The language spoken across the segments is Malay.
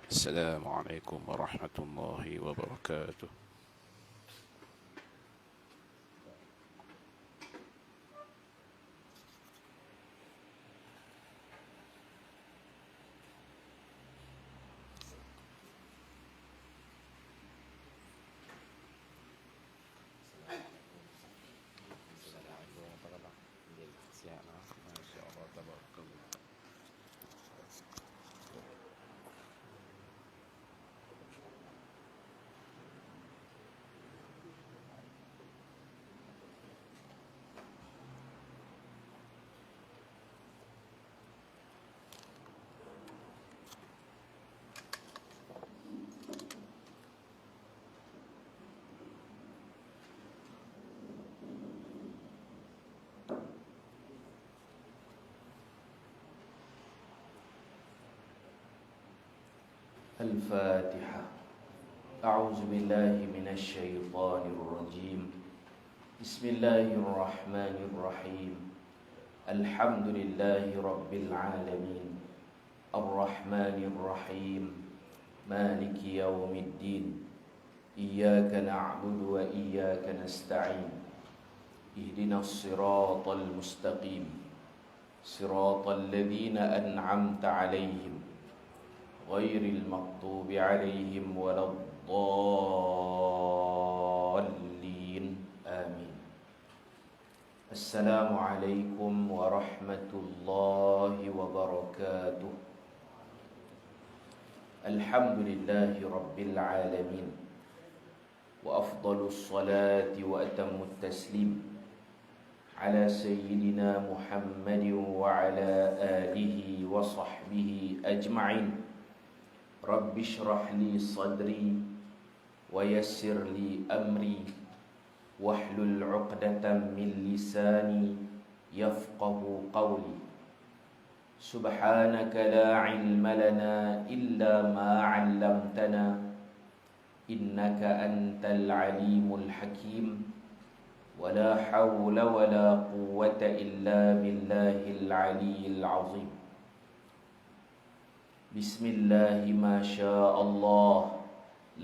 السلام عليكم ورحمة الله وبركاته. الفاتحة. أعوذ بالله من الشيطان الرجيم. بسم الله الرحمن الرحيم. الحمد لله رب العالمين الرحمن الرحيم مالك يوم الدين إياك نعبد وإياك نستعين اهدنا الصراط المستقيم صراط الذين أنعمت عليهم غير المغضوب عليهم ولا الضالين آمين. السلام عليكم ورحمة الله وبركاته. الحمد لله رب العالمين وأفضل الصلاة وأتم التسليم على سيدنا محمد وعلى آله وصحبه أجمعين. رب اشرح لي صدري ويسر لي أمري واحلل عقدة من لساني يفقه قولي. سبحانك لا علم لنا إلا ما علمتنا إنك أنت العليم الحكيم. ولا حول ولا قوة إلا بالله العلي العظيم. بسم الله ما شاء الله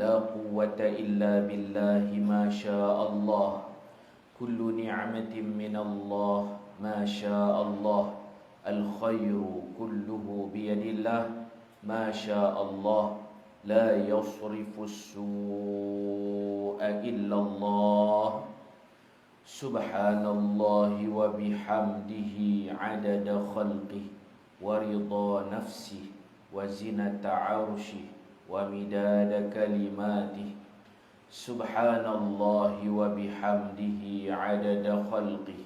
لا قوة إلا بالله ما شاء الله. كل نعمة من الله ما شاء الله. الخير كله بيد الله ما شاء الله. لا يصرف السوء إلا الله. سبحان الله وبحمده عدد خلقه ورضا نفسه وزنة عرشه ومداد كلماته. سبحان الله وبحمده عدد خلقه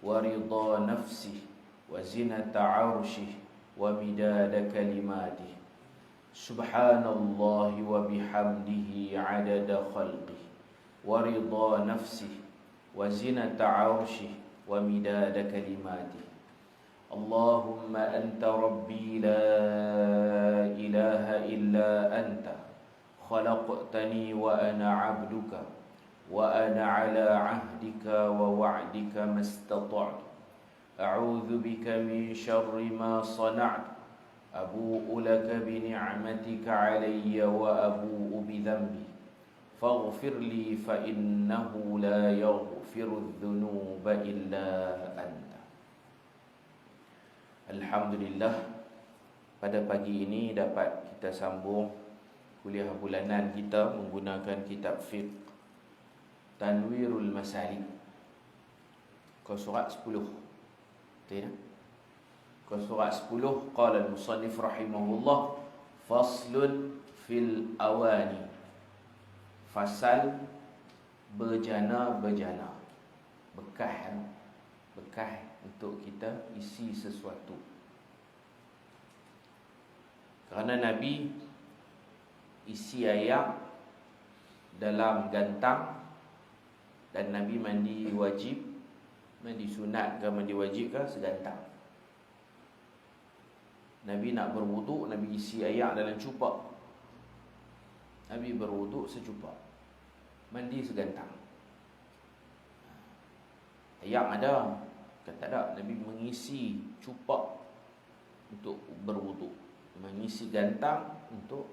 ورضا نفسه وزنة عرشه ومداد كلماته. سبحان الله وبحمده عدد خلقه ورضا نفسه وزنة عرشه ومداد كلماته. اللهم أنت ربي لا إله إلا أنت خلقتني وأنا عبدك وأنا على عهدك ووعدك ما استطعت. أعوذ بك من شر ما صنعت. أبوء لك بنعمتك علي وأبوء بذنبي فاغفر لي فإنه لا يغفر الذنوب إلا أنت. Alhamdulillah, pada pagi ini dapat kita sambung kuliah bulanan kita menggunakan kitab fiqh Tanwirul Masalik. Kau surat 10. Betul tak? Kau surat 10. Qala al-musannif rahimahullah faslun fil awani. Fasal berjana-berjana. Bekah untuk kita isi sesuatu. Kerana Nabi isi air dalam gantang, dan Nabi mandi wajib, mandi sunat ke mandi wajib ke segantang. Nabi nak berwuduk, Nabi isi air dalam cupak. Nabi berwuduk secupak, mandi segantang. Air ada, tak ada. Nabi mengisi cupak untuk berwuduk, mengisi gantang untuk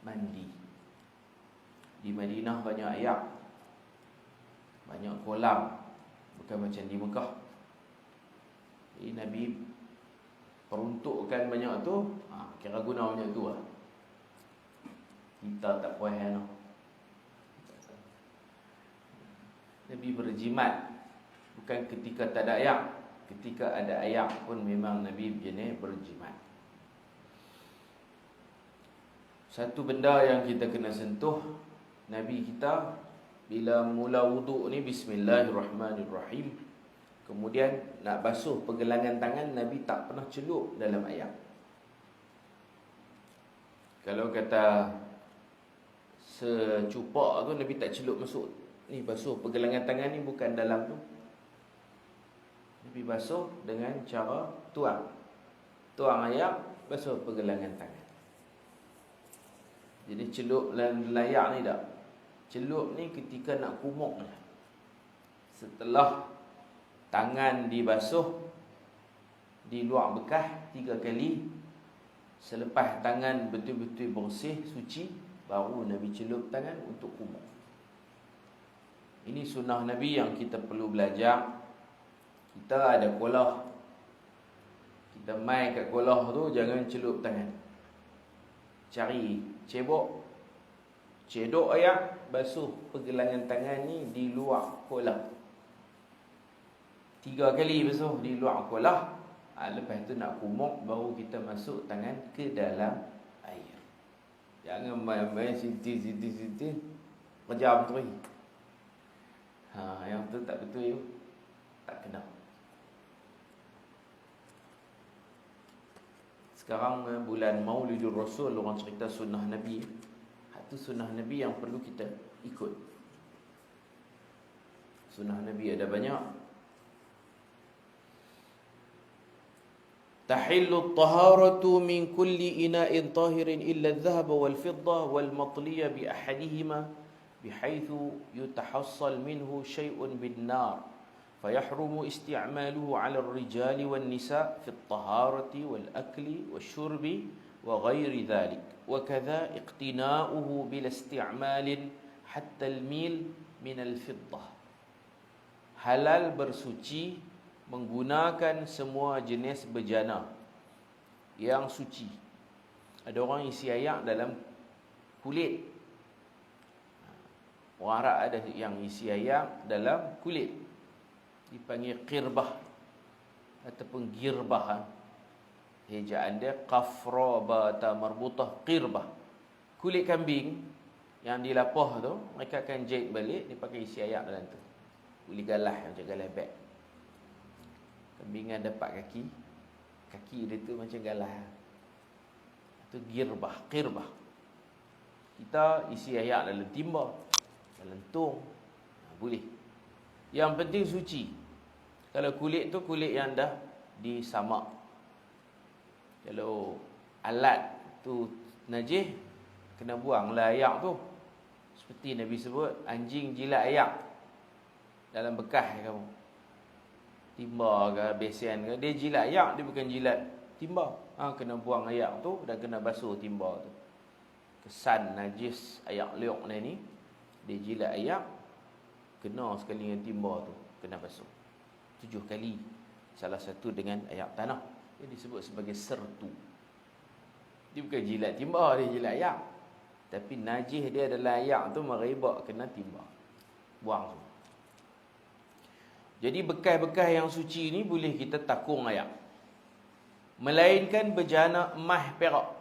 mandi. Di Madinah banyak air, banyak kolam, bukan macam di Mekah. Jadi Nabi peruntukkan banyak tu, kira guna banyak tu lah. Kita tak puas no. Nabi berjimat bukan ketika tak ada air, ketika ada air pun memang Nabi jenis berjimat. Satu benda yang kita kena sentuh, Nabi kita bila mula wuduk ni bismillahirrahmanirrahim, kemudian nak basuh pergelangan tangan, Nabi tak pernah celup dalam air. Kalau kata secupak tu, Nabi tak celup masuk. Ni basuh pergelangan tangan ni bukan dalam tu. Nabi basuh dengan cara tuang. Tuang air, basuh pergelangan tangan. Jadi celup layak ni tak. Celup ni ketika nak kumuk. Setelah tangan dibasuh, diluak bekas 3 kali. Selepas tangan betul-betul bersih, suci, baru Nabi celup tangan untuk kumuk. Ini sunnah Nabi yang kita perlu belajar. Kita ada kolah, kita main kat kolah tu, jangan celup tangan. Cari cebok, cedok air, basuh pergelangan tangan ni di luar kolah 3 kali basuh di luar kolah. Lepas tu nak kumuk, baru kita masuk tangan ke dalam air. Jangan main-main siti pejam tu. Yang tu tak betul, tak kena. Sekarang bulan Maulidur Rasul, orang cerita sunnah Nabi. Itu sunnah Nabi yang perlu kita ikut. Sunnah Nabi ada banyak. Tahillu at-taharatu min kulli ina'in tahirin illa adh-dhahaba wal-fidda wal-matliya bi ahadihima بحيث يتحصل منه شيء بالنار فيحرم استعماله على الرجال والنساء في الطهارة والأكل والشرب وغير ذلك وكذا اقتناؤه بلا استعمال حتى الميل من الفضة. Halal bersuci menggunakan semua jenis bejana yang suci. Ada orang isi air dalam kulit. Orang Arab ada yang isi air dalam kulit, dipanggil qirbah ataupun girbah. Ejaan dia qafra ba ta marbutah, qirbah. Kulit kambing yang dilapah tu, mereka akan jahit balik, dia pakai isi air dalam tu. Kulit galah macam galah beg. Kambing ada 4 kaki, kaki dia tu macam galah. Itu girbah, qirbah. Kita isi air dalam timba, lentung, boleh. Yang penting suci. Kalau kulit tu kulit yang dah disamak. Kalau alat tu najis, kena buanglah air tu. Seperti Nabi sebut, anjing jilat air dalam bekas kamu, timba ke besen ke, dia jilat air, dia bukan jilat timba. Kena buang air tu dan kena basuh timba tu. Kesan najis air liuk ni, dia jilat air, kena sekali dengan timba tu, kena basuh 7 kali. Salah satu dengan air tanah. Dia disebut sebagai sertu. Dia bukan jilat timba, dia jilat air. Tapi najis dia adalah air tu meribak kena timba. Buang tu. Jadi bekas-bekas yang suci ni boleh kita takung air. Melainkan bejana emas perak.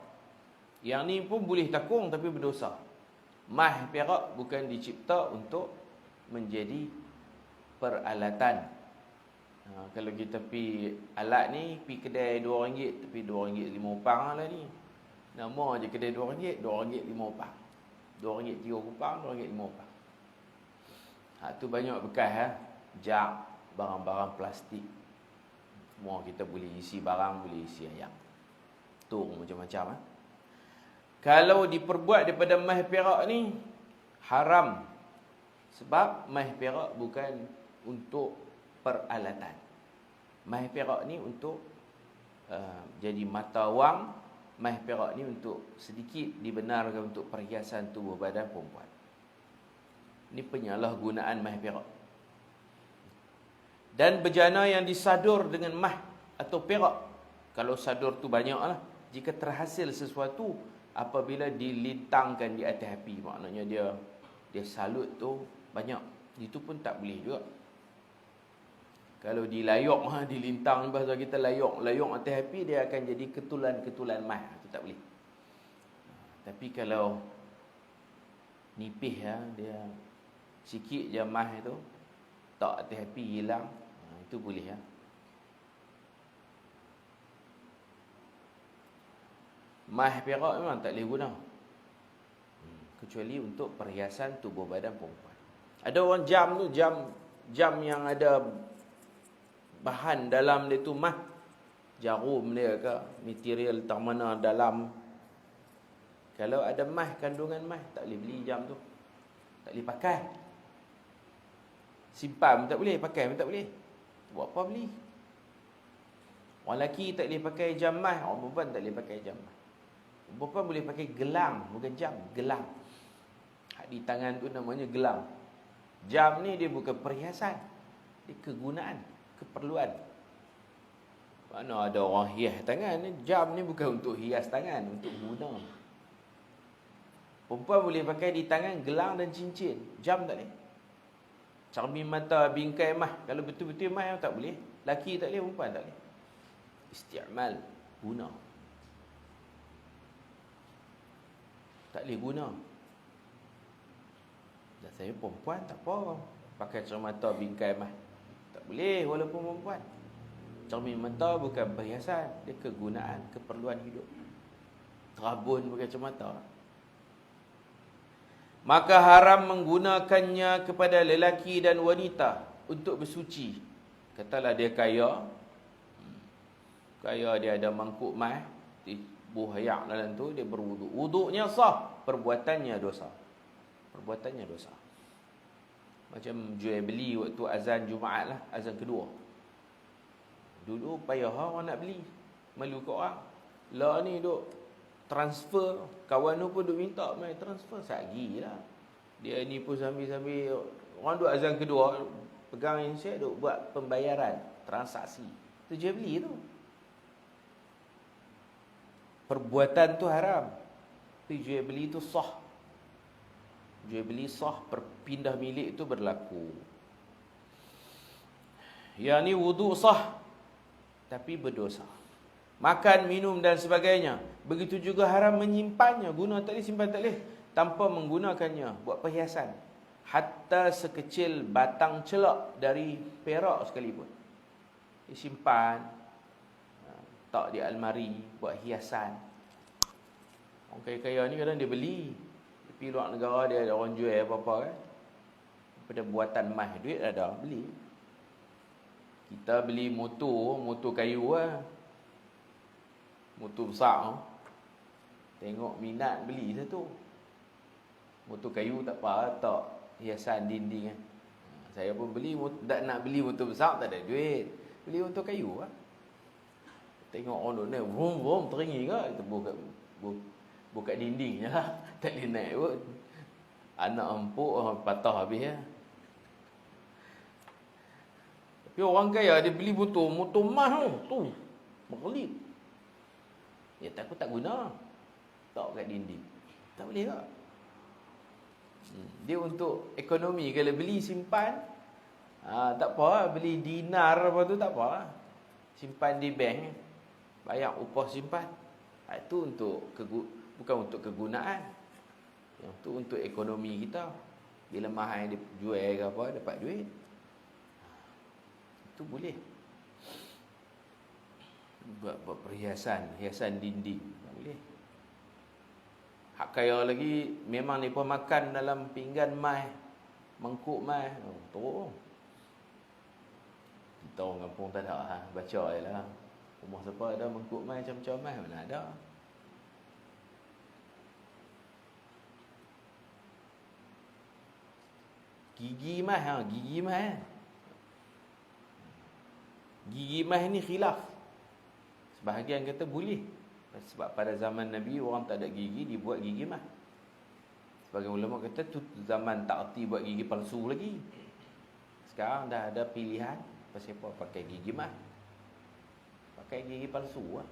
Yang ni pun boleh takung tapi berdosa. Emas perak bukan dicipta untuk menjadi peralatan. Kalau kita pi alat ni, pi kedai RM2, tapi RM2.5 lah ni. Nama je kedai RM2, RM2.5. RM2.3, RM2.5. Tu banyak bekas jak, barang-barang plastik. Semua kita boleh isi barang, boleh isi air. Tung macam-macam. Kalau diperbuat daripada emas perak ni, haram. Sebab emas perak bukan untuk peralatan. Emas perak ni untuk jadi mata wang Mas perak ni untuk sedikit dibenarkan untuk perhiasan tubuh badan perempuan. Ini penyalahgunaan mas perak. Dan bejana yang disadur dengan mas atau perak, kalau sadur tu banyak lah, jika terhasil sesuatu apabila dilintangkan di atas api, maknanya dia salut tu banyak, itu pun tak boleh juga. Kalau dilayok, dilintang, bahasa kita layok atas api, dia akan jadi ketulan-ketulan mas. Itu tak boleh. Tapi kalau nipis, dia sikit je mas tu, tak atas api hilang, itu boleh. Mas perak memang tak boleh guna, kecuali untuk perhiasan tubuh badan perempuan. Ada orang jam tu, jam yang ada bahan dalam dia tu mas, jarum dia ke, material tak mana dalam. Kalau ada mas, kandungan mas, tak boleh beli jam tu. Tak boleh pakai. Simpan pun tak boleh, pakai pun tak boleh. Buat apa beli? Orang lelaki tak boleh pakai jam mas, orang perempuan tak boleh pakai jam mas. Orang perempuan boleh pakai gelang, bukan jam, gelang. Di tangan tu namanya gelang. Jam ni dia bukan perhiasan, dia kegunaan, keperluan. Mana ada orang hias tangan ni? Jam ni bukan untuk hias tangan, untuk guna. Perempuan boleh pakai di tangan gelang dan cincin, jam tak boleh. Cermin mata, bingkai emas, kalau betul-betul emas tak boleh. Laki tak boleh, perempuan tak boleh. Isti'mal, guna. Tak boleh guna. Dan saya perempuan tak apa, pakai cermin mata, bingkai emas, tak boleh walaupun perempuan. Cermin mata bukan perhiasan, dia kegunaan, keperluan hidup. Terabun pakai cermin mata. Maka haram menggunakannya kepada lelaki dan wanita untuk bersuci. Katalah dia kaya, dia ada mangkuk mas, buhayak dalam tu, dia berwuduk. Wuduknya sah, perbuatannya dosa. Perbuatannya dosa. Macam jual beli waktu azan Jumaat lah, azan kedua. Dulu payah orang nak beli, malu kat orang. Lah ni duk transfer, kawan tu pun duk minta mai transfer, sagi lah. Dia ni pun sambil-sambil orang duk azan kedua, pegang handset duk buat pembayaran, transaksi. Tu jual beli tu. Perbuatan tu haram, tapi jual beli tu sah. Jual beli sah, berpindah milik itu berlaku. Yang ni wuduk sah, tapi berdosa. Makan, minum dan sebagainya. Begitu juga haram menyimpannya. Guna tak boleh, simpan tak boleh, tanpa menggunakannya buat perhiasan. Hatta sekecil batang celak dari perak sekalipun, disimpan, tak di almari buat hiasan. Orang kaya-kaya ni kadang dia beli, pergi luar negara, dia ada orang jual apa-apa kan, daripada buatan emas, duit ada, beli. Kita beli motor kayu lah, motor besar, tengok minat beli satu. Motor kayu tak apa, tak hiasan dinding kan. Saya pun beli, tak nak beli motor besar, tak ada duit, beli motor kayu lah. Tengok orang duk naik, vroom, teringin ke, kita buka dinding je lah, tak boleh naik pun. Anak empuk, patah habis ya. Tapi orang kaya dia beli motor emas tu, berkelip. Ya takut tak guna, tak kat dinding, tak boleh tak. Dia untuk ekonomi, kalau beli simpan, tak apa, beli dinar apa tu tak apa, simpan di bank, bayar upah simpan. Itu untuk bukan untuk kegunaan, yang tu untuk ekonomi kita. Bila mahal dia jual ke apa, dapat duit, itu boleh. Buat perhiasan, hiasan dinding, tak boleh. Hak kaya lagi, memang mereka makan dalam pinggan mai, mangkuk mai, teruk. Kita orang kampung tak ada, baca je lah. Rumah siapa ada mangkuk mai macam-macam mai, mana ada. Gigi mai, gigi mai. Gigi mai ni khilaf. Sebahagian kata boleh Sebab pada zaman Nabi orang tak ada gigi, dibuat gigi mah. Sebagai ulama kata tu zaman tak erti buat gigi palsu lagi. Sekarang dah ada pilihan. Pasal apa? Pakai gigi mah. Pakai gigi palsu lah.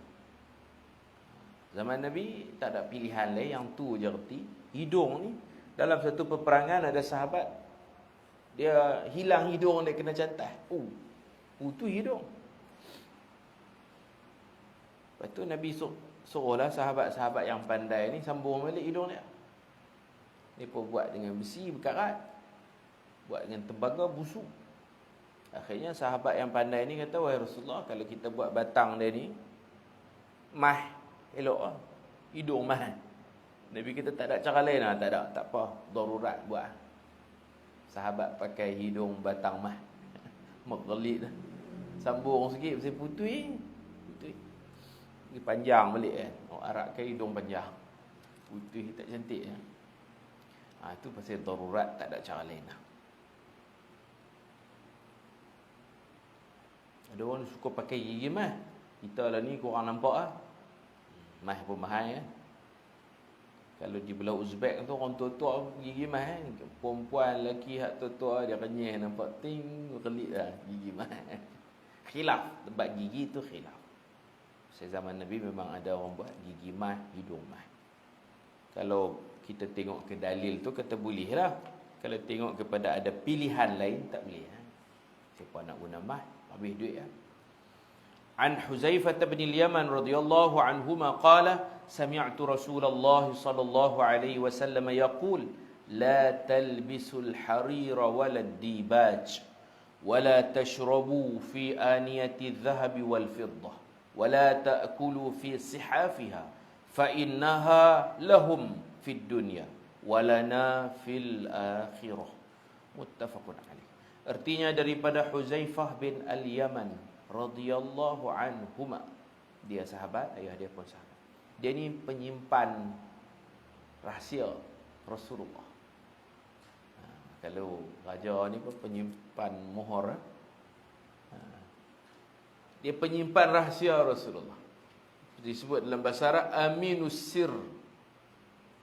Zaman Nabi tak ada pilihan lain, yang tu je erti. Hidung ni, dalam satu peperangan ada sahabat, dia hilang hidung dia kena cantas. Tu hidung. Lepas tu Nabi suruhlah sahabat-sahabat yang pandai ni sambung balik hidung dia. Ni pun buat dengan besi berkarat, buat dengan tembaga busuk. Akhirnya sahabat yang pandai ni kata, wahai Rasulullah, kalau kita buat batang dia ni mah, elok lah, hidung mah. Nabi kita tak ada cara lain lah. Tak ada, tak apa, darurat buat. Sahabat pakai hidung batang mah. Mergelit lah. Sambung sikit, pasal putui. Dia panjang balik kan. Orang Arab kan hidung panjang. Putih tak cantik kan. Itu pasal darurat, tak ada cara lain lah. Ada orang suka pakai gigi mah. Kita lah ni kurang nampak lah. Mah pun mahal kan. Kalau di belah Uzbek tu orang tua-tua gigi mah kan. Perempuan lelaki hak tua-tua dia kenyeh nampak ting berkelit lah gigi mah. Khilaf, tempat gigi tu khilaf. Zaman Nabi memang ada orang buat gigi mah, hidung mah. Kalau kita tengok ke dalil tu kata boleh lah. Kalau tengok kepada ada pilihan lain tak boleh lah. Siapa nak guna mah, habis duit lah. An Huzaifah bin al-Yaman radhiyallahu anhuma qala sami'tu Rasulullah sallallahu alaihi wasallam yaqul la talbisul harira walad dibaj wala tashrabu fi aniyati adh-dhahabi wal fiddah wala ta'kulu fi sihafiha fa innaha lahum fid dunya walana fil akhirah. Muttafaqun alaih. Artinya daripada Huzaifah bin al-Yaman radhiyallahu anhuma. Dia sahabat, ayah dia pun sahabat. Dia ni penyimpan rahsia Rasulullah. Kalau raja ni pun penyimpan mohor. Dia penyimpan rahsia Rasulullah. Disebut dalam bahasa Arab aminus sir.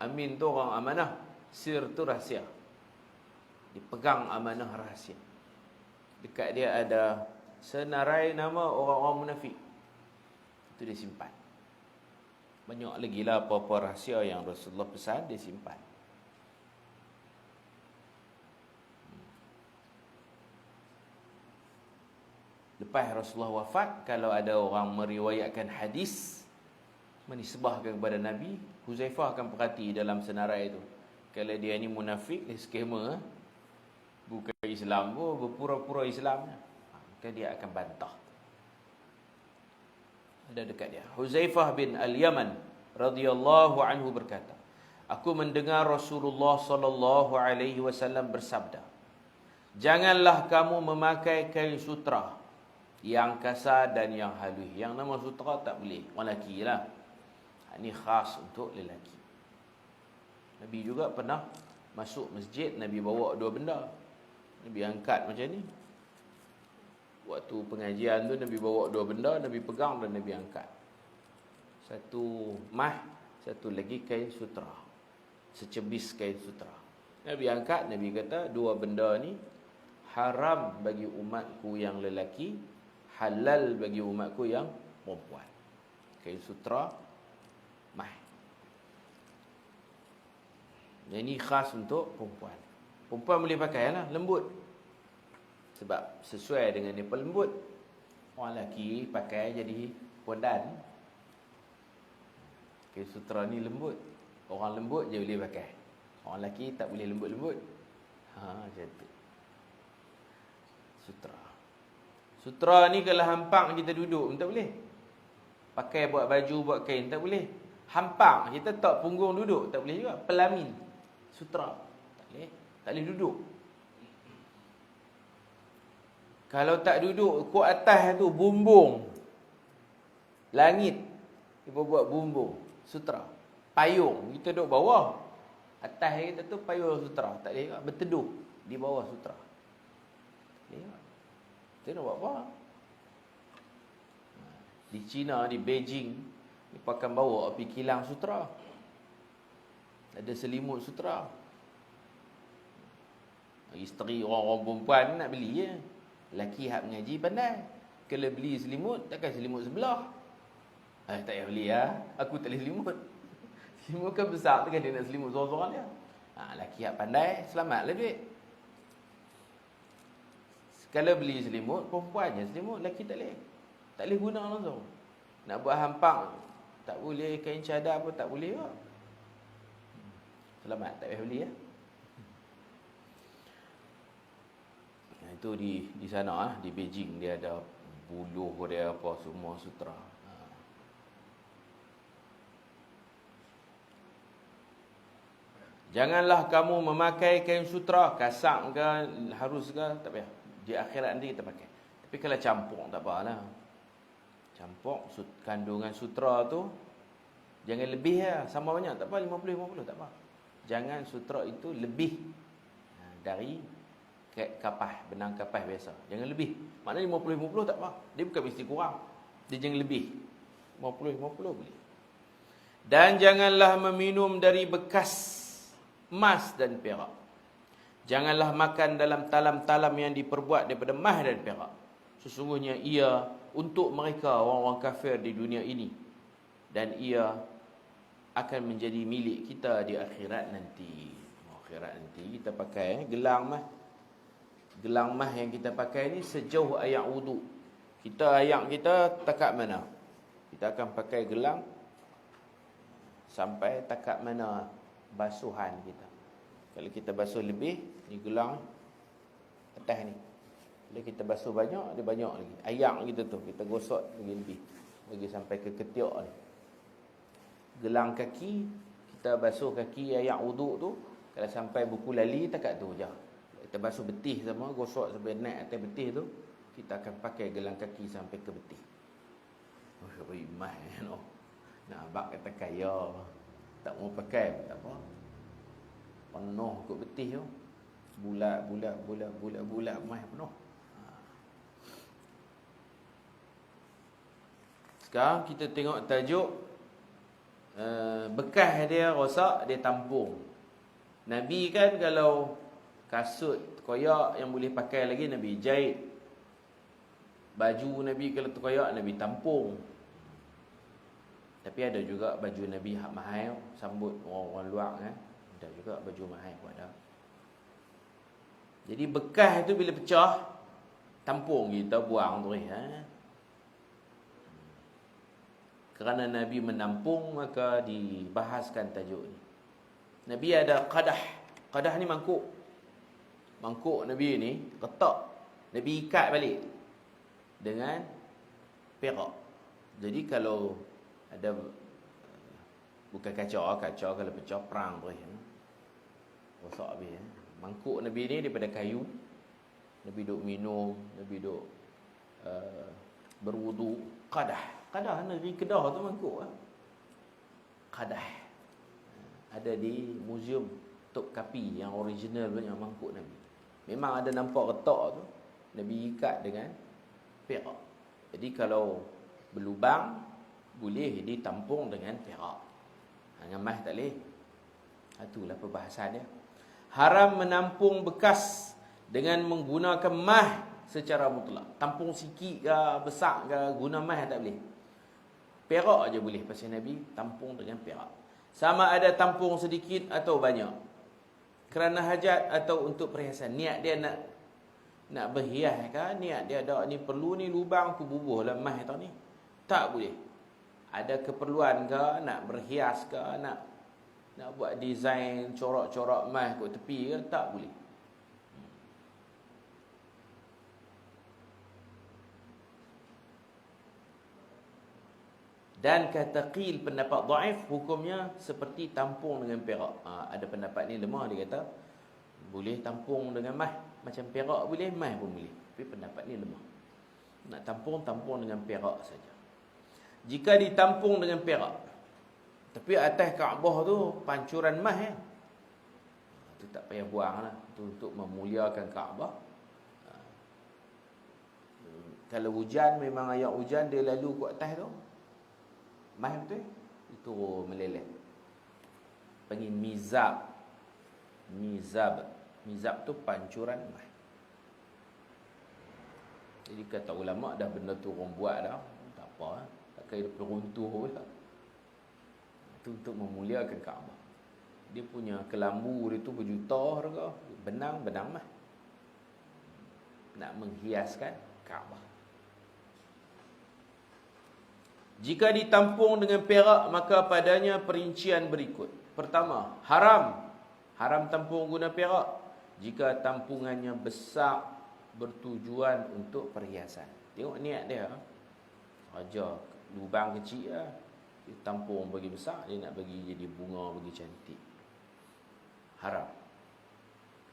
Amin tu orang amanah, sir tu rahsia. Dipegang amanah rahsia. Dekat dia ada senarai nama orang-orang munafik. Itu dia simpan. Banyak lagi lah apa-apa rahsia yang Rasulullah pesan, dia simpan. Lepas Rasulullah wafat, kalau ada orang meriwayatkan hadis menisbahkan kepada Nabi, Huzaifah akan perhati dalam senarai itu. Kalau dia ni munafik, dia skema, bukan Islam pun, berpura-pura Islam, maka dia akan bantah. Ada dekat dia. Huzaifah bin al-Yaman radhiyallahu anhu berkata, aku mendengar Rasulullah sallallahu alaihi wasallam bersabda, janganlah kamu memakai kain sutra yang kasar dan yang halus. Yang nama sutra tak boleh, orang lelaki lah. Ini khas untuk lelaki. Nabi juga pernah masuk masjid, Nabi bawa dua benda. Nabi angkat macam ni. Waktu pengajian tu Nabi bawa dua benda, Nabi pegang dan Nabi angkat. Satu mah, satu lagi kain sutra. Secebis kain sutra. Nabi angkat, Nabi kata dua benda ni haram bagi umatku yang lelaki, halal bagi umatku yang perempuan. Kain sutra, mah. Ini khas untuk perempuan. Perempuan boleh pakai lah, lembut. Sebab sesuai dengan dia lembut. Orang lelaki pakai jadi pondan. Kain sutra ni lembut. Orang lembut je boleh pakai. Orang lelaki tak boleh lembut-lembut. Macam tu. Sutra. Sutra ni kalau hampang kita duduk tak boleh. Pakai buat baju, buat kain tak boleh. Hampang kita tak punggung duduk tak boleh juga. Pelamin sutra tak boleh. Tak boleh duduk. Kalau tak duduk kok atas tu bumbung langit, kita buat bumbung sutra. Payung kita duduk bawah, atas kita tu payung sutra. Tak boleh berteduh di bawah sutra. Kita nak buat apa? Di China, di Beijing, Mereka akan bawa pergi kilang sutera. Ada selimut sutera. Isteri orang-orang perempuan nak beli je. Lelaki hak mengaji pandai. Kalau beli selimut, takkan selimut sebelah. Tak payah beli lah. Aku tak boleh selimut. Selimut kan besar, takkan dia nak selimut seorang-seorang dia. Lelaki hak pandai, selamatlah duit. Kalau beli selimut, perempuan je selimut, lelaki tak boleh. Tak boleh guna langsung. Nak buat hampak, tak boleh. Kain cadar pun tak boleh juga. Selamat, tak payah beli ya. Itu di sana di Beijing dia ada buluh dia apa semua sutera. Janganlah kamu memakai kain sutera, kasak ke, harus ke, tak payah. Di akhirat nanti kita pakai. Tapi kalau campur tak apalah. Campur kandungan sutera tu jangan lebih lah, sama banyak tak apa, 50-50 tak apa. Jangan sutera itu lebih dari kapas, benang kapas biasa. Jangan lebih. Maknanya 50-50 tak apa. Dia bukan mesti kurang. Dia jangan lebih. 50-50 boleh. Dan janganlah meminum dari bekas emas dan perak. Janganlah makan dalam talam-talam yang diperbuat daripada emas dan perak. Sesungguhnya ia untuk mereka orang-orang kafir di dunia ini. Dan ia akan menjadi milik kita di akhirat nanti. Akhirat nanti kita pakai gelang emas. Gelang emas yang kita pakai ni sejauh ayak wudu. Ayak kita takat mana? Kita akan pakai gelang sampai takat mana basuhan kita. Kalau kita basuh lebih, ni gelang atas ni. Kalau kita basuh banyak, dia banyak lagi. Ayak kita tu, kita gosok lagi lebih. Lagi sampai ke ketiak ni. Gelang kaki, kita basuh kaki ayak wudu tu, kalau sampai buku lali, takat tu je. Kita basuh betih sama, gosok sampai naik atas betih tu, kita akan pakai gelang kaki sampai ke betih. Oh, imah no. Nak abang kata kaya, tak mau pakai tak apa. Penuh kot betih tu. Bulat emas penuh. Sekarang kita tengok tajuk bekas dia rosak, dia tampung. Nabi kan kalau kasut koyak yang boleh pakai lagi, Nabi jahit. Baju Nabi kalau terkoyak, Nabi tampung. Tapi ada juga baju Nabi hak mahal, sambut orang-orang luar kan. Ada juga baju mahal pun ada. Jadi bekas itu bila pecah, tampung kita buang tu Kerana Nabi menampung, maka dibahaskan tajuk ni. Nabi ada qadah. Qadah ni mangkuk. Mangkuk Nabi ni letak, Nabi ikat balik dengan perak. Jadi kalau ada bukan kaca kalau pecah perang tu rosak habis Mangkuk Nabi ni daripada kayu. Nabi duk minum, Nabi duk berwudu. Qadah negeri Kedah tu mangkuk Qadah. Ada di muzium Topkapi yang original punya mangkuk Nabi. Memang ada nampak retak tu, Nabi ikat dengan perak. Jadi kalau berlubang, boleh ditampung dengan perak. Dengan emas tak boleh. Itulah perbahasan dia. Haram menampung bekas dengan menggunakan emas secara mutlak. Tampung sikit ke, besar ke, guna emas tak boleh. Perak aja boleh. Pasal Nabi tampung dengan perak. Sama ada tampung sedikit atau banyak. Kerana hajat atau untuk perhiasan. Niat dia nak berhias ke, niat dia ada ni perlu ni lubang aku bubuh lah emas tau ni. Tak boleh. Ada keperluan ke, nak berhias ke, nak buat design corak-corak emas kat tepi ke, tak boleh. Dan kata qil, pendapat dhaif, hukumnya seperti tampung dengan perak. Ada pendapat ni lemah, dia kata boleh tampung dengan emas. Macam perak boleh, emas pun boleh. Tapi pendapat ni lemah. Nak tampung dengan perak saja. Jika ditampung dengan perak, tapi atas Kaabah tu pancuran emas itu tak payah buang lah. Itu untuk memuliakan Kaabah. Kalau hujan, memang ayat hujan dia lalu kat atas tu. Mas betul? Itu meleleh. Panggil mizab. Mizab tu pancuran mas. Jadi kata ulama dah benda tu orang buat dah, tak apa, tak kira dia runtuh pula. Itu untuk memuliakan Kaabah. Dia punya kelambu dia tu berjuta harga. Benang mah. Nak menghiaskan Kaabah. Jika ditampung dengan perak, maka padanya perincian berikut. Pertama, haram tampung guna perak jika tampungannya besar bertujuan untuk perhiasan. Tengok niat dia. Aja lubang kecil lah, dia tampung bagi besar, dia nak bagi jadi bunga, bagi cantik. Haram.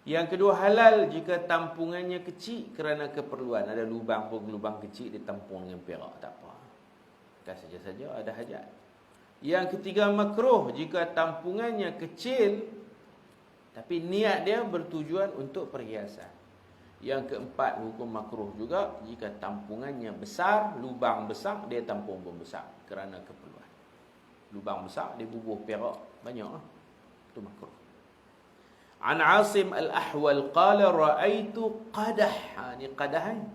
Yang kedua, halal jika tampungannya kecil kerana keperluan. Ada lubang kecil, dia tampung dengan perak, tak apa. Kan saja-saja ada hajat. Yang ketiga, makruh jika tampungannya kecil tapi niat dia bertujuan untuk perhiasan. Yang keempat, hukum makruh juga jika tampungannya besar, lubang besar, dia tampung pun besar kerana keperluan. Lubang besar, dia bubuh perak banyak, itu makruh. An Asim al-Ahwal qala ra'aitu qadah, ini qadahan.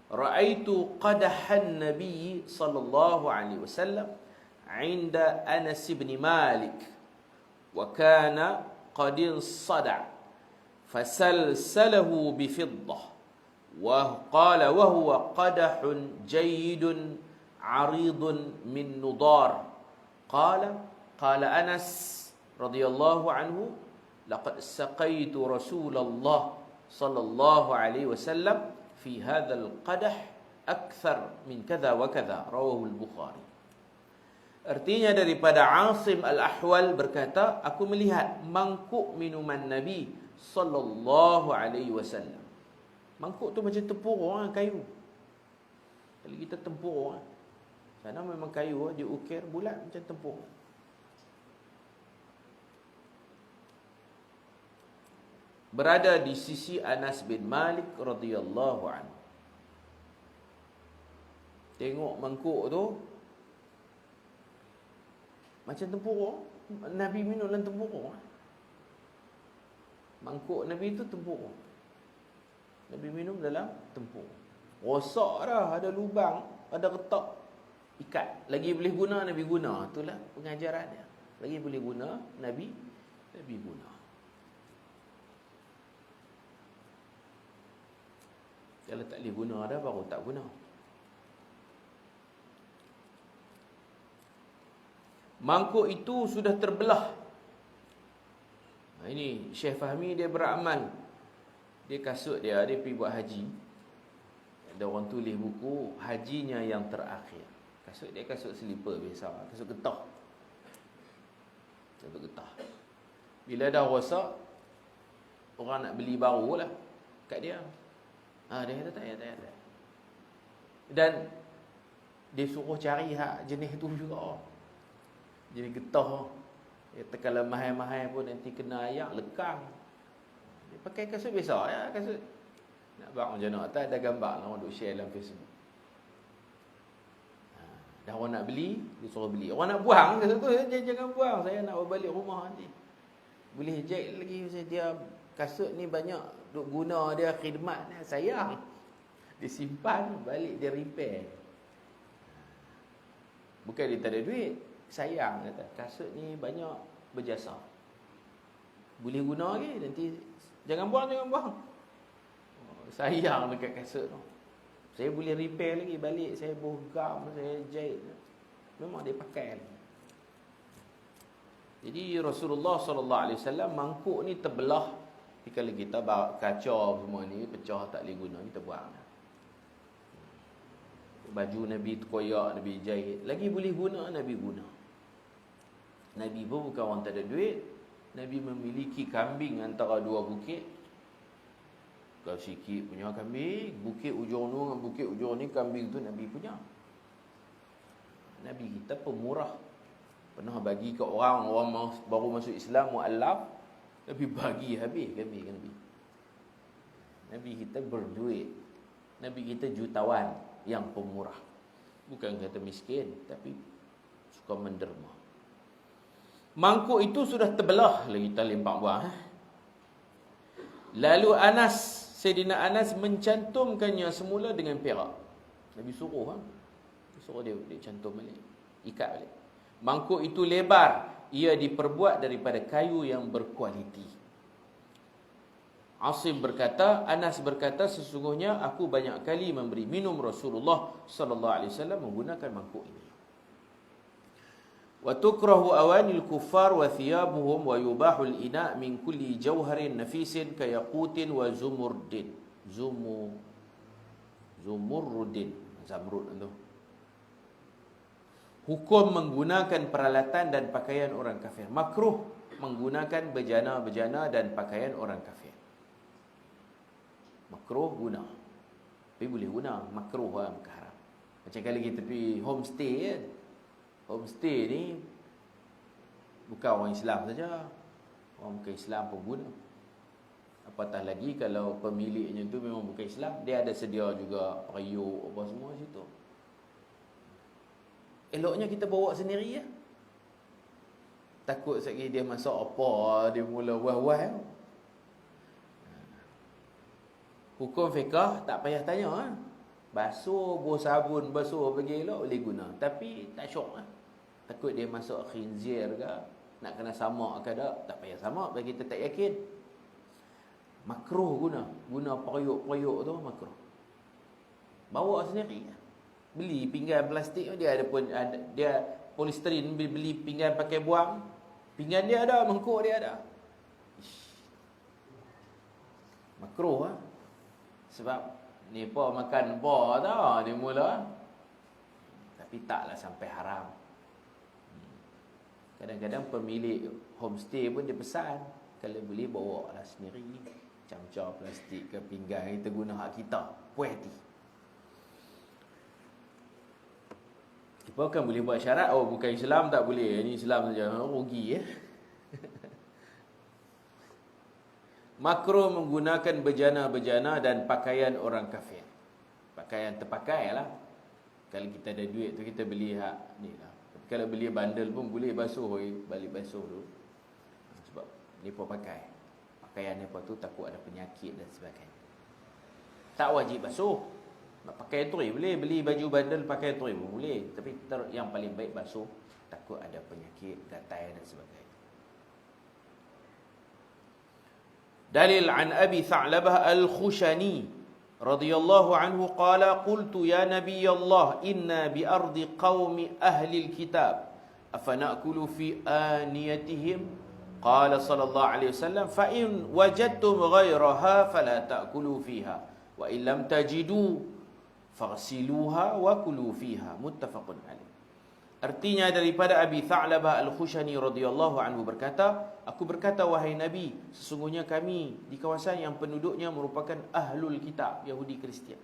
Ra'aitu qadahan Nabi sallallahu alaihi wasallam 'inda Anas bin Malik wa kana qad insada' fasalsalahu bifiddah wa qala wa huwa qadahun jayyidun 'aridun min nudar qala Anas radhiyallahu anhu laqad saqaitu Rasulullah sallallahu alaihi wasallam fi hadzal qadah akthar min kadza wa kadza, rawahu al-Bukhari. Artinya daripada Asim al-Ahwal berkata, aku melihat mangkuk minuman Nabi sallallahu alaihi wasallam. Mangkuk tu macam tempurung kayu. Kalau kita tempurung, sana memang kayu, dia ukir bulat macam tempurung. Berada di sisi Anas bin Malik radhiyallahu anhu. Tengok mangkuk tu macam tempurung. Nabi minum dalam tempurung. Mangkuk Nabi tu tempurung. Nabi minum dalam tempurung. Rosak dah, ada lubang, ada retak, ikat. Lagi boleh guna, Nabi guna. Itulah pengajaran dia. Lagi boleh guna, Nabi guna. Kalau tak boleh guna dah, baru tak guna. Mangkuk itu sudah terbelah. Ini Syekh Fahmi, dia beramal. Dia kasut dia pergi buat haji. Ada orang tulis buku hajinya yang terakhir. Kasut dia kasut selipar biasa, kasut getah. Kasut getah. Bila dah rosak, orang nak beli baru lah kat dia. Dia kata tak ada. Dan dia suruh cari jenis tu juga. Jenis getah. Dia kalau mahal-mahal pun nanti kena ayak, lekang. Dia pakai kasut biasa ya, kasut. Nak buat macam mana? Tak ada gambar lah, orang duk share dalam Facebook. Dah orang nak beli, dia suruh beli. Orang nak buang kasut tu, jangan buang. Saya nak balik rumah nanti. Boleh jack lagi, dia kasut ni banyak duk guna dia khidmat dia, sayang. Disimpan, balik dia repair. Bukan dia tak ada duit, sayang kata. Kasut ni banyak berjasa. Boleh guna lagi, nanti jangan buang. Sayang dekat kasut tu. Saya boleh repair lagi, balik saya bohgam, saya jahit. Memang dia pakai lagi. Jadi Rasulullah sallallahu alaihi wasallam mangkuk ni terbelah. Kalau kita bawa kaca semua ni pecah tak boleh guna, kita buang. Baju Nabi terkoyak, Nabi jahit, lagi boleh guna, Nabi guna. Nabi pun bukan orang tak ada duit. Nabi memiliki kambing antara dua bukit. Kalau sikit punya kambing, bukit ujung tu dengan bukit ujung ni, kambing tu Nabi punya. Nabi kita pemurah. Pernah bagi ke orang baru masuk Islam, mu'allaf, Nabi bagi habis kambing Nabi. Nabi kita berduit. Nabi kita jutawan yang pemurah. Bukan kata miskin, tapi suka menderma. Mangkuk itu sudah terbelah lagi tali 4 buah. Lalu Sayyidina Anas mencantumkannya semula dengan perak. Nabi suruh dia cantum balik, ikat balik. Mangkuk itu lebar, ia diperbuat daripada kayu yang berkualiti. Anas berkata, sesungguhnya aku banyak kali memberi minum Rasulullah sallallahu alaihi wasallam menggunakan mangkuk ini. Wa tukrahu awanil kuffar wa thiyabuhum wa yubahul ina' min kulli jawharin nafisin ka yaqutin wa zumurdin. Zumurrudin, zamrud itu. Hukum menggunakan peralatan dan pakaian orang kafir. Makruh menggunakan bejana-bejana dan pakaian orang kafir. Makruh guna. Tapi boleh guna, makruh bukan haram. Macam kalau kita pergi homestay kan. Homestay ni bukan orang Islam saja. Orang bukan Islam pun guna. Apatah lagi kalau pemiliknya tu memang bukan Islam, dia ada sedia juga periuk apa semua situ. Eloknya kita bawa sendiri ya. Takut sekali dia masuk apa, dia mula wah-wah. Hukum fiqah tak payah tanya. Basuh, buah sabun, basuh pergi elok boleh guna. Tapi tak syok takut dia masuk khinzir ke, nak kena samak ke tak payah samak bagi kita tak yakin. Makruh guna periuk-periuk tu makruh. Bawa sendiri. Beli pinggan plastik dia polisterin, beli pinggan pakai buang. Pinggan dia ada, mangkuk dia ada. Makruh sebab ni makan tau dia mula. Tapi taklah sampai haram. Kadang-kadang pemilik homestay pun dia pesan, kalau boleh bawa lah sendiri. Camca plastik ke pinggan kita guna hak kita. Puas hati. Kita kan boleh buat syarat, bukan Islam tak boleh. Ini Islam saja. Rugi Makruh menggunakan bejana-bejana dan pakaian orang kafir. Pakaian terpakai lah. Kalau kita ada duit tu kita beli hak ni lah. Kalau beli bandel pun boleh basuh, balik basuh dulu. Sebab mereka pakai. Pakaian mereka tu takut ada penyakit dan sebagainya. Tak wajib basuh. Pakai turi boleh. Beli baju bandel pakai turi pun boleh. Tapi yang paling baik basuh. Takut ada penyakit, gatai dan sebagainya. Dalil an Abi Tha'labah Al-Khushani radhiyallahu anhu qala qultu ya nabiy Allah inna bi ardi qaumi ahli alkitab afana'kulu fi aniyatihim qala sallallahu alaihi wasallam fa in wajadtum ghayraha fala ta'kulu fiha wa in lam tajidu faghsiluha wa kulu fiha muttafaqun alaih. Artinya daripada Abi Tha'labah Al-Khushani radhiyallahu anhu berkata, aku berkata wahai Nabi, sesungguhnya kami di kawasan yang penduduknya merupakan ahlul kitab, Yahudi Kristian.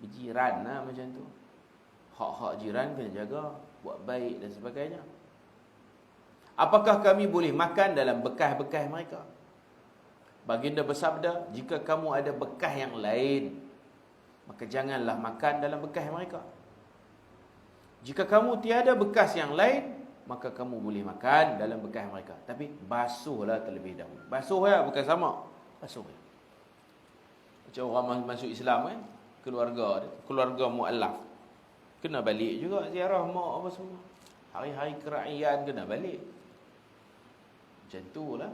Berjiran macam tu. Hak-hak jiran kena jaga, buat baik dan sebagainya. Apakah kami boleh makan dalam bekas-bekas mereka? Baginda bersabda, jika kamu ada bekas yang lain, maka janganlah makan dalam bekas mereka. Jika kamu tiada bekas yang lain, maka kamu boleh makan dalam bekas mereka. Tapi basuhlah terlebih dahulu. Basuh bukan sama. Basuh macam orang masuk Islam keluarga mu'allaf. Kena balik juga ziarah mak apa semua. Hari-hari keraian kena balik. Macam tu lah.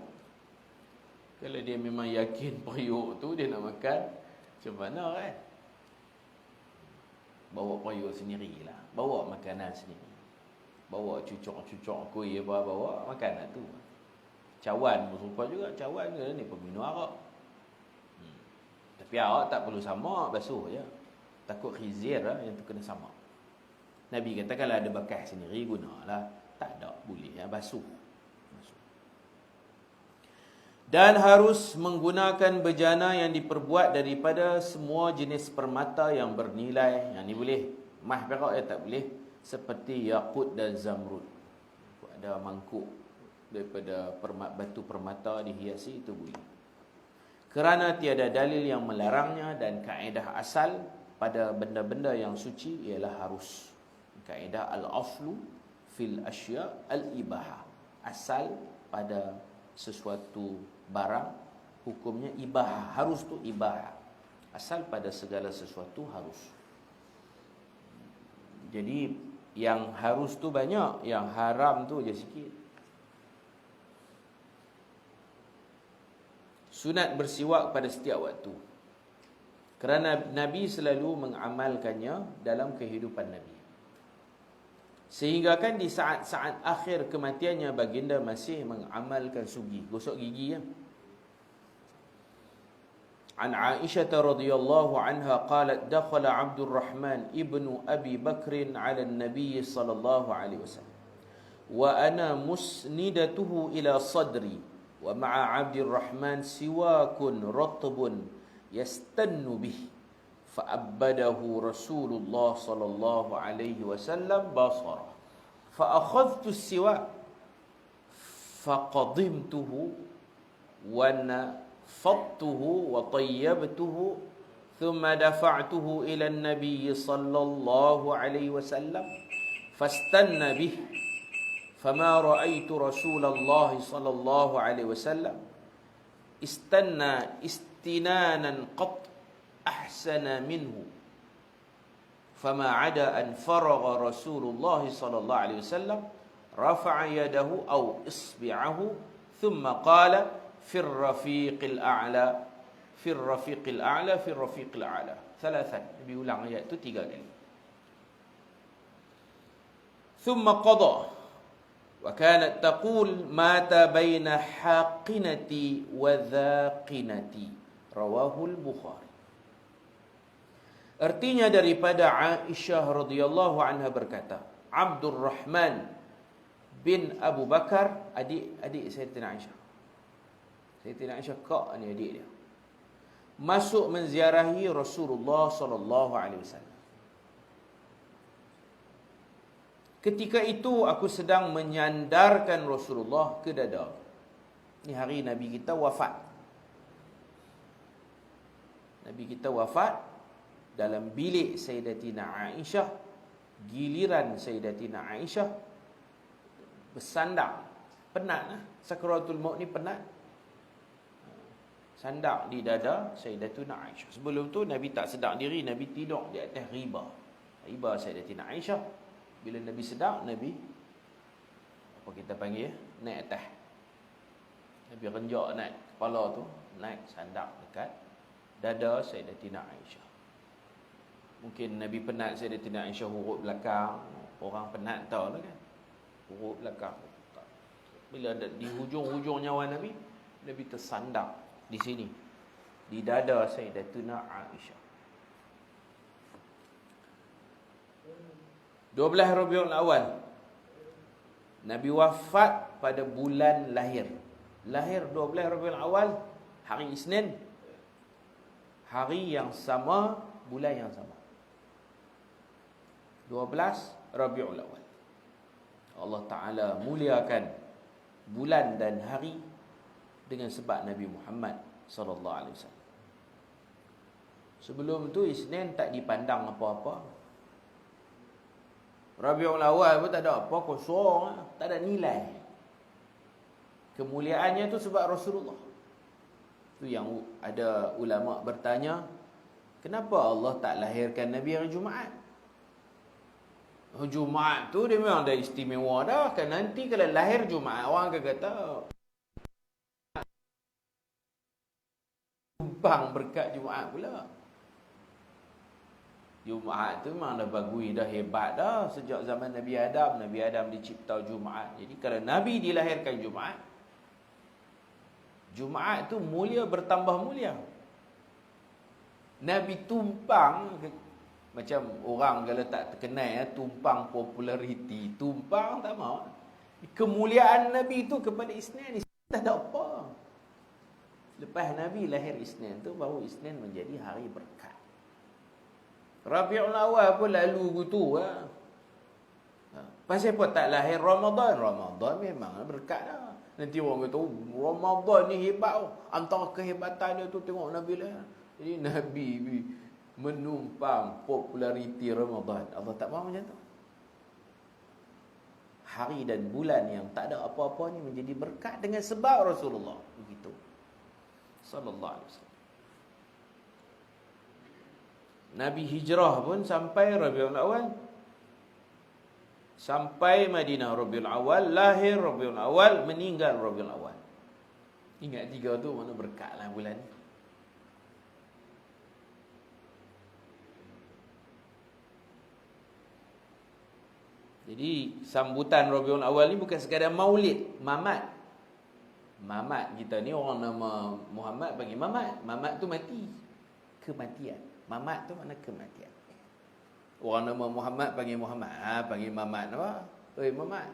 Kalau dia memang yakin periuk tu dia nak makan, macam mana kan? Bawa periuk sendirilah. Bawa makanan sendiri. Bawa cucuk-cucuk kuih apa, bawa makanan tu. Cawan pun serupa juga. Cawan ke ni peminum arak. Tapi arak tak perlu sama, basuh je. Takut khizir lah yang tu kena sama. Nabi kata kalau ada bekas sendiri gunalah. Tak ada, boleh basuh. Dan harus menggunakan bejana yang diperbuat daripada semua jenis permata yang bernilai. Yang ni boleh. Mah perak tak boleh. Seperti yakut dan zamrud. Ada mangkuk daripada batu permata dihiasi, itu boleh. Kerana tiada dalil yang melarangnya dan kaedah asal pada benda-benda yang suci ialah harus. Kaedah al-aslu fil asya al-ibahah. Asal pada sesuatu barang hukumnya ibahah. Harus tu ibahah. Asal pada segala sesuatu harus. Jadi yang harus tu banyak, yang haram tu je sikit. Sunat bersiwak pada setiap waktu, kerana Nabi selalu mengamalkannya dalam kehidupan Nabi. Sehingga kan di saat-saat akhir kematiannya baginda masih mengamalkan sugi, gosok gigi ya. An Aisyah radhiyallahu anha qalat dakhala Abdurrahman ibnu Abi Bakr ala an-nabiy sallallahu alaihi wasallam wa ana musnidatuhu ila sadri wa ma'a Abdurrahman siwakun ratbun yastannu bih fa'abbadahu Rasulullah sallallahu alaihi wasallam basara fa akhadhtu as-siwak faqadimtuhu wa nafattuhu wa tayyabtuhu thumma dafa'tuhu ila an-nabiy sallallahu alaihi wasallam fastanna bih fama ra'aitu Rasulullah sallallahu alaihi wasallam istanna istinanan qat ahsana minhu fama ada an faragha Rasulullah sallallahu alaihi wasallam rafa'a yadahu aw isbi'ahu thumma qala fi ar-rafiqil a'la fi ar-rafiqil a'la fi ar-rafiqil a'la thalathan. Nabi ulang ayat tu 3 kali. Thumma qada wa kanat taqul mata baina haqinati wa dhaqinati rawahu al-Bukhari. Artinya daripada Aisyah radhiyallahu anha berkata, Abdurrahman bin Abu Bakar, adik Sayyidina Aisyah. Sayyidina Aisyah kak ni adik dia. Masuk menziarahi Rasulullah sallallahu alaihi wasallam. Ketika itu aku sedang menyandarkan Rasulullah ke dada. Ini hari Nabi kita wafat. Nabi kita wafat dalam bilik Sayyidatina Aisyah. Giliran Sayyidatina Aisyah bersandar. Penat lah. Sakaratul maut ni penat. Sandar di dada Sayyidatina Aisyah. Sebelum tu Nabi tak sedar diri. Nabi tidur di atas riba. Riba Sayyidatina Aisyah. Bila Nabi sedar, Nabi apa kita panggil, naik atas. Nabi renjak naik kepala tu, naik sandar dekat dada Sayyidatina Aisyah. Mungkin Nabi penat Sayyidatina Aisyah huruf belakang. Orang penat tahu lah kan, huruf belakang. Bila ada di hujung-hujung nyawa Nabi, Nabi tersandar di sini, di dada Sayyidatina Aisyah. 12 Rabiul Awal, Nabi wafat pada bulan lahir. Lahir 12 Rabiul Awal, hari Isnin. Hari yang sama, bulan yang sama. 12 Rabiul Awal. Allah Ta'ala muliakan bulan dan hari dengan sebab Nabi Muhammad sallallahu alaihi wasallam. Sebelum tu Isnin tak dipandang apa-apa. Rabiul Awal pun tak ada apa, kosong, tak ada nilai. Kemuliaannya tu sebab Rasulullah. Tu yang ada ulama bertanya, kenapa Allah tak lahirkan Nabi hari Jumaat? Jumaat tu dia memang dah istimewa dah. Kan nanti kalau lahir Jumaat, orang akan kata tumpang berkat Jumaat pula. Jumaat tu memang dah bagui, dah hebat dah. Sejak zaman Nabi Adam dicipta Jumaat. Jadi kalau Nabi dilahirkan Jumaat, Jumaat tu mulia bertambah mulia. Nabi tumpang, macam orang kalau tak terkenal, tumpang populariti. Tumpang tak mau. Kemuliaan Nabi tu kepada Isnin, tak ada apa. Lepas Nabi lahir Isnin tu, baru Isnin menjadi hari berkat. Rabiul Awal pun lalu gitu lah. Pasal apa tak lahir Ramadan? Ramadan memang berkat lah. Nanti orang kata, Ramadan ni hebat. Antara kehebatan dia tu tengok Nabi lahir. Jadi Nabi menumpang populariti Ramadan. Allah tak mahu macam tu. hari dan bulan yang tak ada apa-apa ni menjadi berkat dengan sebab Rasulullah. Begitu. Sallallahu alaihi wasallam. Nabi hijrah pun sampai Rabiul Awal. Sampai Madinah Rabiul Awal, lahir Rabiul Awal, meninggal Rabiul Awal. Ingat 3 tu mana berkatlah bulan ni. Jadi sambutan Rabiul Awal ni bukan sekadar maulid, mamat. Mamat kita ni orang nama Muhammad panggil mamat. Mamat tu mati. Kematian. Mamat tu makna kematian. Orang nama Muhammad panggil Muhammad. Panggil mamat apa? Oi mamat.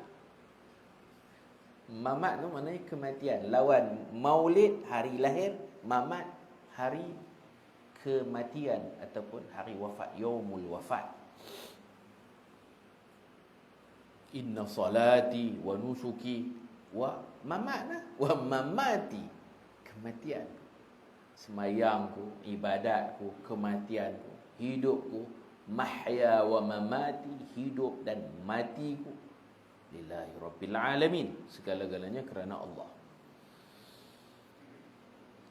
Mamat tu maknanya kematian. Lawan maulid hari lahir, mamat hari kematian ataupun hari wafat, yaumul wafat. Inna salati wa nusuki wa mamatna wa mamati, kematian. Semayangku, ibadatku, kematianku, hidupku, mahya wa mamati, hidup dan matiku lillahi rabbil alamin, segala-galanya kerana Allah.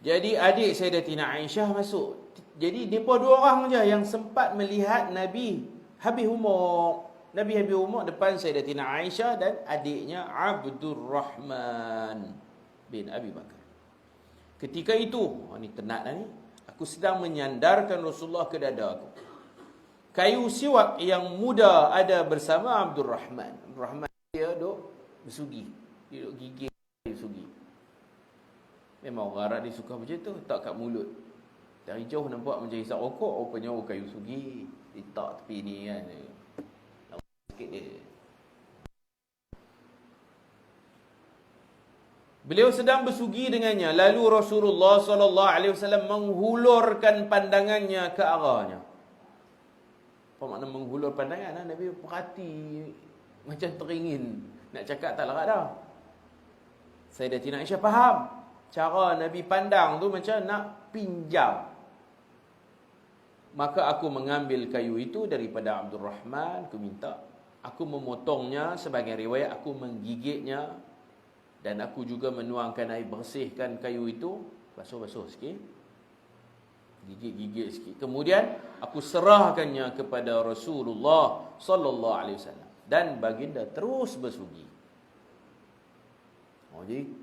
Jadi adik Sayyidatina Aisyah masuk. Jadi depa 2 orang saja yang sempat melihat Nabi habis umur. Nabi habis umur depan Sayyidatina Aisyah dan adiknya Abdurrahman bin Abi Bakar. Ketika itu, ni tenat dah ni, aku sedang menyandarkan Rasulullah ke dada aku. Kayu siwak yang muda ada bersama Abdurrahman. Abdurrahman dia duk bersugi. Dia duk gigit kayu sugi. Memang orang Arab dia suka macam tu, tak kat mulut. Dari jauh nampak macam hisap rokok, rupanya kayu sugi. Letak tepi ni kan. Dia. Beliau sedang bersugi dengannya, lalu Rasulullah sallallahu alaihi wasallam menghulurkan pandangannya ke arahnya. Apa makna menghulur pandangan? Nabi perhati macam teringin nak cakap tak larat dah. Sayyidatina Aisyah faham cara Nabi pandang tu macam nak pinjam. Maka aku mengambil kayu itu daripada Abdurrahman, aku minta. Aku memotongnya, sebagai riwayat aku menggigitnya, dan aku juga menuangkan air, bersihkan kayu itu, basuh-basuh sikit, gigit-gigit sikit. Kemudian aku serahkannya kepada Rasulullah sallallahu alaihi wasallam, dan baginda terus bersugi. Jadi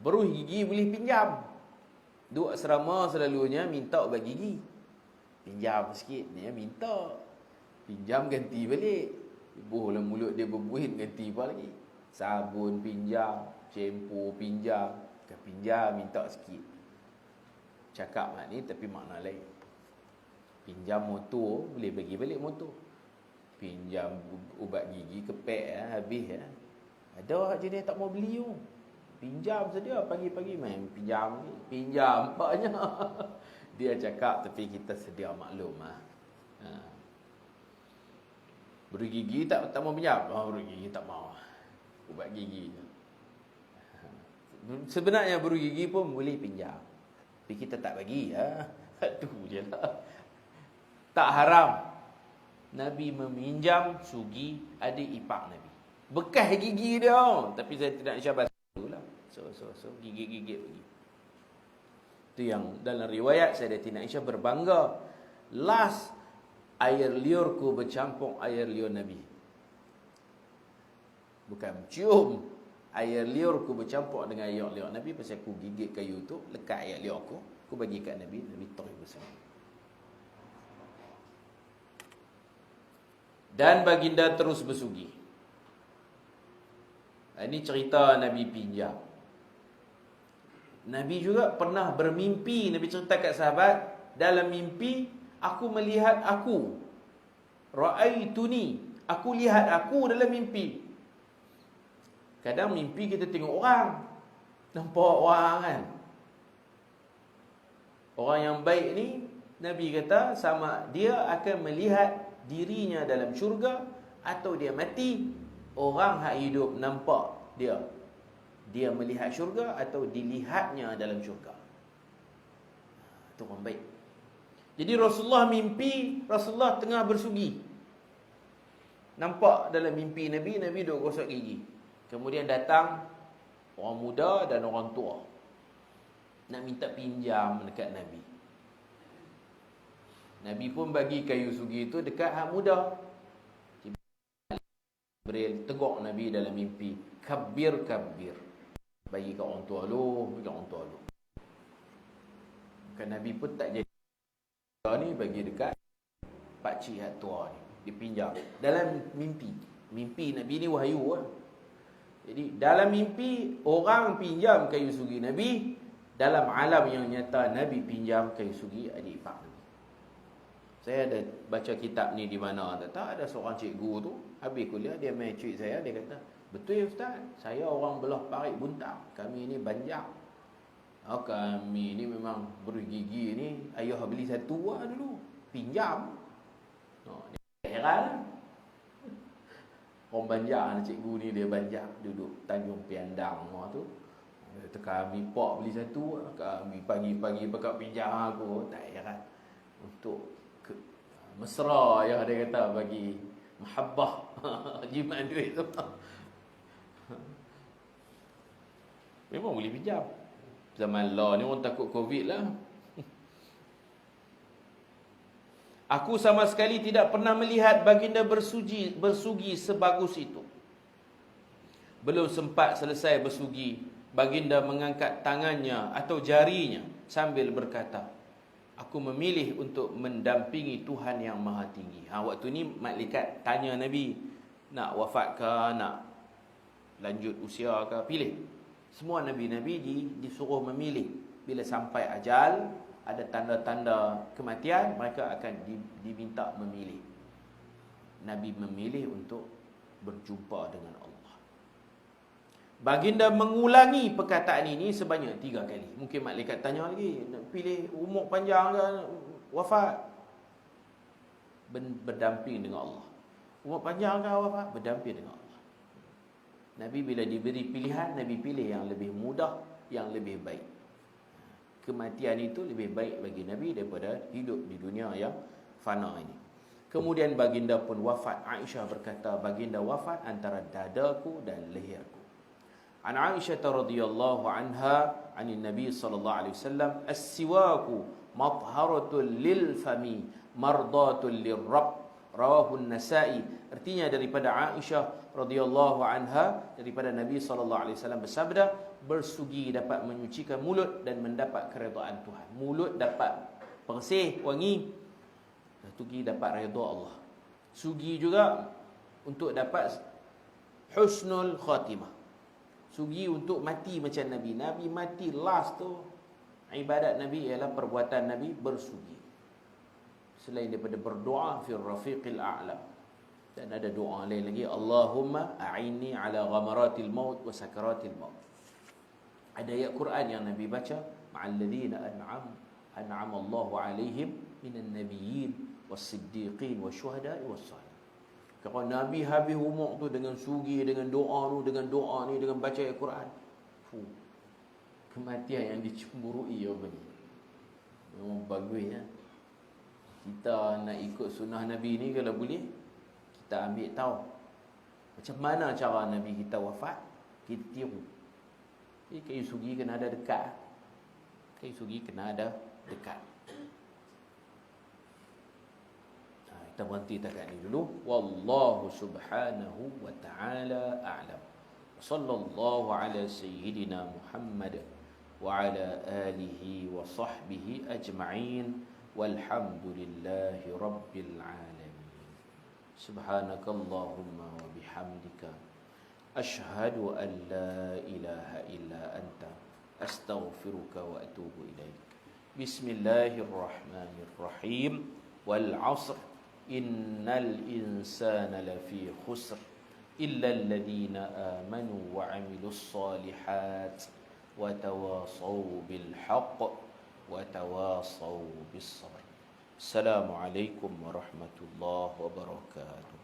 beruh gigi boleh pinjam. Duk asrama selalunya minta ubat gigi, pinjam sikit, dia minta pinjam ganti balik. Buh lah mulut dia berbuih, ganti apa lagi. Sabun pinjam, shampoo pinjam, pinjam minta sikit. Cakap mak ni tapi makna lain. Pinjam motor boleh bagi balik motor. Pinjam ubat gigi kepek habis Ada je dia tak mau beli tu. Pinjam saja pagi-pagi main pinjam ni. Pinjam banyak. Dia cakap tapi kita sedia maklum Beri gigi tak mau pinjam. Beri gigi tak mau. Ubat gigi. Sebenarnya beri gigi pun boleh pinjam. Tapi kita tak bagi. Aduh je lah. Tak haram Nabi meminjam sugi adik ipar Nabi. Bekas gigi dia. Tapi saya tidak syabas lah. So gigit-gigit lagi. Itu yang dalam riwayat Sayyidatina Aisyah berbangga. Last air liurku bercampur air liur Nabi. Bukan cium. Air liurku bercampur dengan air liur Nabi. Pasal aku gigit kayu tu, lekat air liur aku bagi kat Nabi. Nabi terus bersama. Dan baginda terus bersugi. Ini cerita Nabi pinjam. Nabi juga pernah bermimpi. Nabi cerita kat sahabat, dalam mimpi aku melihat aku. Ra'aituni. Aku lihat aku dalam mimpi. Kadang mimpi kita tengok orang. Nampak orang kan. Orang yang baik ni, Nabi kata sama dia akan melihat dirinya dalam syurga, atau dia mati, orang hak hidup nampak dia. Dia melihat syurga atau dilihatnya dalam syurga. Itu orang baik. Jadi Rasulullah mimpi Rasulullah tengah bersugi. Nampak dalam mimpi Nabi, Nabi duk gosok gigi. Kemudian datang orang muda dan orang tua nak minta pinjam dekat Nabi. Nabi pun bagi kayu sugi itu dekat hak muda. Jibril tegur Nabi dalam mimpi, kabir. Bagi kat orang tua lu, bagi orang tua lu. Kan Nabi pun tak jadi ni, bagi dekat pakcik hak tua ni, dipinjam dalam mimpi. Mimpi Nabi ni wahyu lah. Jadi dalam mimpi orang pinjam kayu sugi Nabi, dalam alam yang nyata Nabi pinjam kayu sugi adik ipar Nabi. Saya ada baca kitab ni di mana, tak ada seorang cikgu tu habis kuliah dia main cuit saya, dia kata, betul ya Ustaz, saya orang belah Parit Buntang, kami ni banjak. Kami ni memang bergigi ni, ayah beli satu lah dulu, pinjam. Dia heran. Orang banjak, cikgu ni dia banjak, duduk Tanjung Piandang tu. Kata, kami pak beli satu, kami pagi-pagi pekat pinjam aku. Tak heran. Untuk mesra ya, dia kata, bagi mahabbah jimat duit tu. Memang boleh pinjam. Zaman law ni orang takut Covid lah. Aku sama sekali tidak pernah melihat baginda bersugi sebagus itu. Belum sempat selesai bersugi, baginda mengangkat tangannya atau jarinya sambil berkata, aku memilih untuk mendampingi Tuhan yang Maha Tinggi. Waktu ni malaikat tanya Nabi, nak wafat ke, nak lanjut usia ke, pilih. Semua Nabi-Nabi disuruh memilih. Bila sampai ajal, ada tanda-tanda kematian, mereka akan diminta memilih. Nabi memilih untuk berjumpa dengan Allah. Baginda mengulangi perkataan ini sebanyak 3 kali. Mungkin malaikat tanya lagi, nak pilih umur panjang ke wafat? Berdamping dengan Allah. Umur panjang ke wafat? Berdamping dengan Allah. Nabi bila diberi pilihan, Nabi pilih yang lebih mudah, yang lebih baik. Kematian itu lebih baik bagi Nabi daripada hidup di dunia yang fana ini. Kemudian baginda pun wafat. Aisyah berkata, baginda wafat antara dadaku dan leherku. An Aisyah radhiyallahu anha, anin Nabi sallallahu alaihi wasallam, as-siwaku mathharatul lil fami, mardatul lirrabb. Rawahu an-Nasa'i. Artinya daripada Aisyah radhiyallahu anha, daripada Nabi sallallahu alaihi wasallam bersabda, bersugi dapat menyucikan mulut dan mendapat keredaan Tuhan. Mulut dapat bersih, wangi, sugi dapat redha Allah. Sugi juga untuk dapat husnul khatimah. Sugi untuk mati macam Nabi. Nabi mati last tu, ibadat Nabi ialah perbuatan Nabi bersugi. Selain daripada berdoa fil rafiqil a'la. Dan ada doa lain lagi, Allahumma a'inni ala ghamaratil maut wa sakaratil maut. Ada ayat Quran yang Nabi baca, ma'al ladzina an'ama Allahu 'alaihim minan nabiyyin was-siddiqin wasyuhada'i was-shalihin. Kalau Nabi habis umur tu dengan sugi, dengan doa tu, dengan doa ni, dengan baca ayat Quran. Kematian yang dicemburui apa ni. Memang bagus ya. Kita nak ikut sunnah Nabi ni kalau boleh, kita ambil tahu macam mana cara Nabi kita wafat, kita tiru. Jadi kayu sugi kena ada dekat. Kayu sugi kena ada dekat. Kita berhenti takat ni dulu. Wallahu subhanahu wa ta'ala a'lam. Sallallahu ala sayyidina Muhammad wa ala alihi wa sahbihi ajma'in. Walhamdulillahi rabbil alamin. Subhanakallahumma wa bihamdika, ashhadu an la ilaha illa anta, astaghfiruka wa atubu ilaik. Bismillahirrahmanirrahim. Wal 'asr, innal insana lafi khusr, illa alladhina amanu wa 'amilus solihat wa tawasaw bil haqq wa tawasaw bis sabr. Assalamualaikum warahmatullahi wabarakatuh.